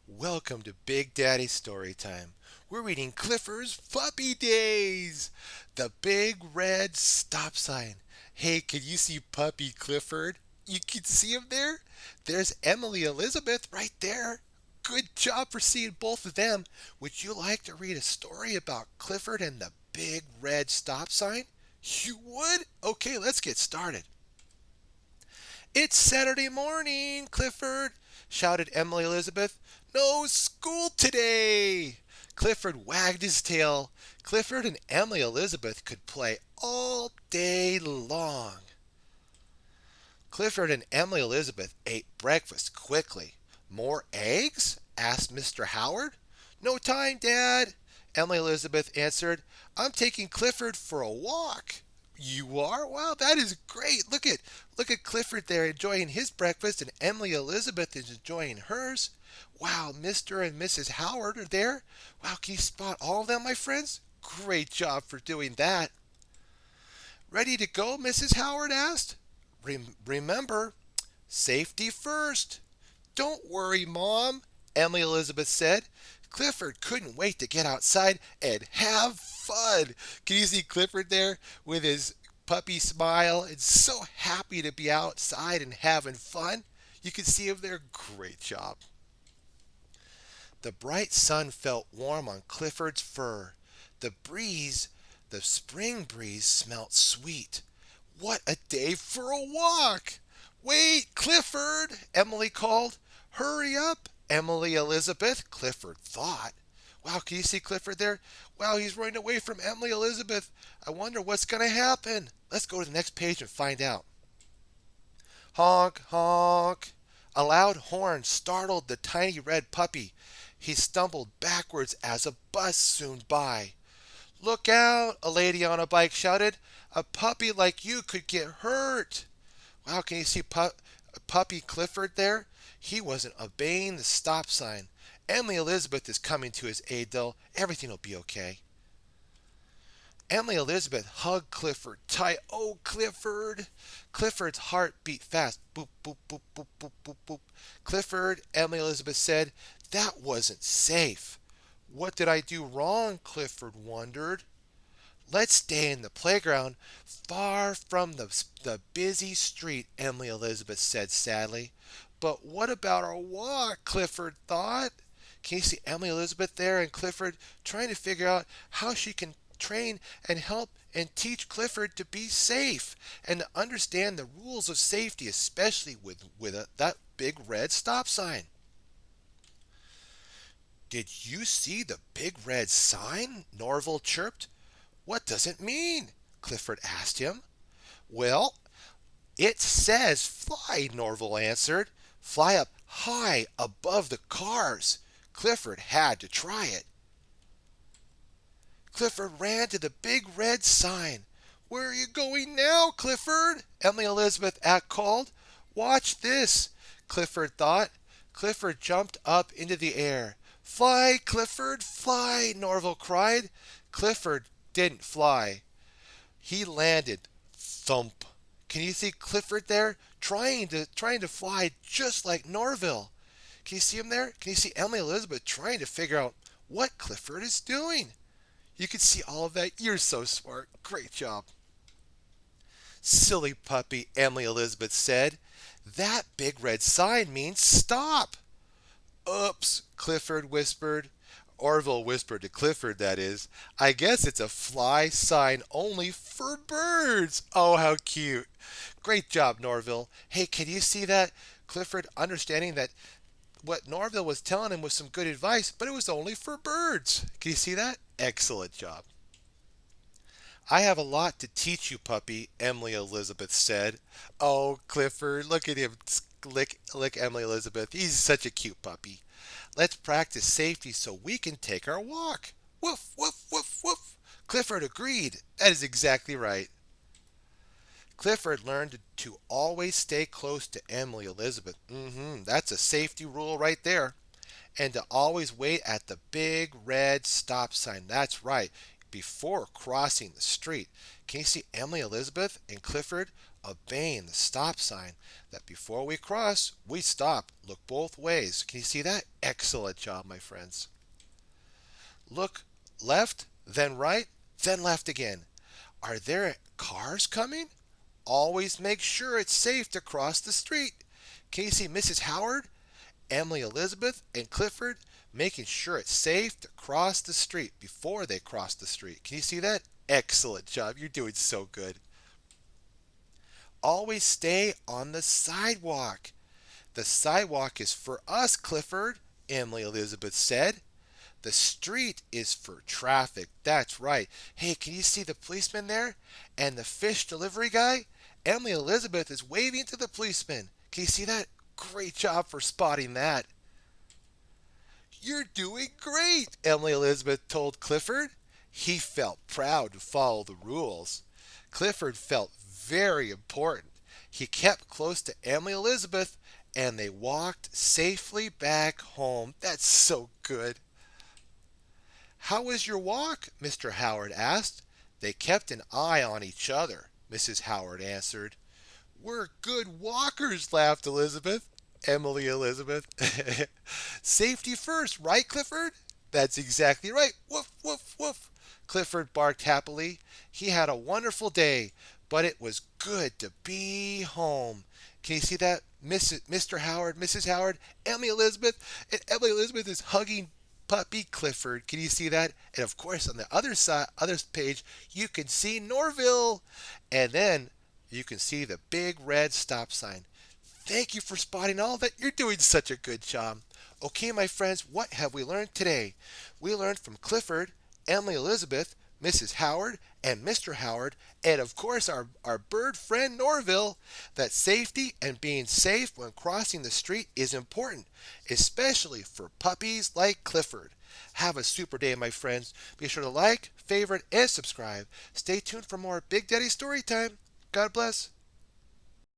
Welcome to Big Daddy Storytime. We're reading Clifford's Puppy Days, the big red stop sign. Hey, can you see Puppy Clifford? You can see him there? There's Emily Elizabeth right there. Good job for seeing both of them. Would you like to read a story about Clifford and the big red stop sign? You would? Okay, let's get started. It's Saturday morning, Clifford, shouted Emily Elizabeth. No school today! Clifford wagged his tail. Clifford and Emily Elizabeth could play all day long. Clifford and Emily Elizabeth ate breakfast quickly. More eggs? Asked Mr. Howard. No time, Dad, Emily Elizabeth answered. I'm taking Clifford for a walk. You are? Wow, that is great. Look at Clifford there enjoying his breakfast and Emily Elizabeth is enjoying hers. Wow, Mr. and Mrs. Howard are there. Wow, can you spot all of them, my friends? Great job for doing that. Ready to go, Mrs. Howard asked. Remember, safety first. Don't worry, Mom, Emily Elizabeth said. Clifford couldn't wait to get outside and have fun. Can you see Clifford there with his puppy smile and so happy to be outside and having fun? You can see him there. Great job. The bright sun felt warm on Clifford's fur. The breeze, the spring breeze, smelt sweet. What a day for a walk! Wait, Clifford, Emily called. Hurry up, Emily Elizabeth, Clifford thought. Wow, can you see Clifford there? Wow, he's running away from Emily Elizabeth. I wonder what's going to happen. Let's go to the next page and find out. Honk, honk. A loud horn startled the tiny red puppy. He stumbled backwards as a bus zoomed by. Look out, a lady on a bike shouted. A puppy like you could get hurt. Wow, can you see Puppy Clifford there? He wasn't obeying the stop sign. Emily Elizabeth is coming to his aid, though. Everything will be okay. Emily Elizabeth hugged Clifford tight. Oh, Clifford! Clifford's heart beat fast. Boop, boop, boop, boop, boop, boop, boop. Clifford, Emily Elizabeth said, that wasn't safe. What did I do wrong? Clifford wondered. Let's stay in the playground, far from the busy street, Emily Elizabeth said sadly. But what about our walk? Clifford thought. Can you see Emily Elizabeth there and Clifford trying to figure out how she can train and help and teach Clifford to be safe and to understand the rules of safety, especially with that big red stop sign? Did you see the big red sign? Norville chirped. What does it mean? Clifford asked him. Well, it says fly, Norville answered. Fly up high above the cars. Clifford had to try it. Clifford ran to the big red sign. Where are you going now, Clifford? Emily Elizabeth called. Watch this, Clifford thought. Clifford jumped up into the air. Fly, Clifford, fly, Norville cried. Clifford didn't fly. He landed. Thump. Can you see Clifford there? Trying to fly just like Norville. Can you see him there? Can you see Emily Elizabeth trying to figure out what Clifford is doing? You can see all of that. You're so smart. Great job. Silly puppy, Emily Elizabeth said. That big red sign means stop. Oops, Clifford whispered. Orville whispered to Clifford, that is. I guess it's a fly sign only for birds. Oh, how cute. Great job, Norville. Hey, can you see that? Clifford understanding that what Norville was telling him was some good advice, but it was only for birds. Can you see that? Excellent job. I have a lot to teach you, puppy, Emily Elizabeth said. Oh, Clifford, look at him lick Emily Elizabeth. He's such a cute puppy. Let's practice safety so we can take our walk. Woof, woof, woof, woof. Clifford agreed. That is exactly right. Clifford learned to always stay close to Emily Elizabeth. That's a safety rule right there. And to always wait at the big red stop sign. That's right, before crossing the street. Can you see Emily Elizabeth and Clifford obeying the stop sign, that before we cross, we stop, look both ways. Can you see that? Excellent job, my friends. Look left, then right, then left again. Are there cars coming? Always make sure it's safe to cross the street. Can you see Mrs. Howard, Emily Elizabeth, and Clifford making sure it's safe to cross the street before they cross the street? Can you see that? Excellent job. You're doing so good. Always stay on the sidewalk. The sidewalk is for us, Clifford, Emily Elizabeth said. The street is for traffic. That's right. Hey, can you see the policeman there? And the fish delivery guy? Emily Elizabeth is waving to the policeman. Can you see that? Great job for spotting that. You're doing great, Emily Elizabeth told Clifford. He felt proud to follow the rules. Clifford felt very important. He kept close to Emily Elizabeth and they walked safely back home. That's so good. How was your walk? Mr. Howard asked. They kept an eye on each other, Mrs. Howard answered. We're good walkers, laughed Elizabeth. Emily Elizabeth. Safety first, right, Clifford? That's exactly right. Woof, woof, woof. Clifford barked happily. He had a wonderful day, but it was good to be home. Can you see that? Mr. Howard, Mrs. Howard, Emily Elizabeth, and Emily Elizabeth is hugging puppy Clifford. Can you see that? And of course, on the other page, you can see Norville. And then you can see the big red stop sign. Thank you for spotting all that. You're doing such a good job. Okay, my friends, what have we learned today? We learned from Clifford, Emily Elizabeth, Mrs. Howard, and Mr. Howard, and of course our bird friend Norville, that safety and being safe when crossing the street is important, especially for puppies like Clifford. Have a super day, my friends. Be sure to like, favorite, and subscribe. Stay tuned for more Big Daddy Story Time. God bless.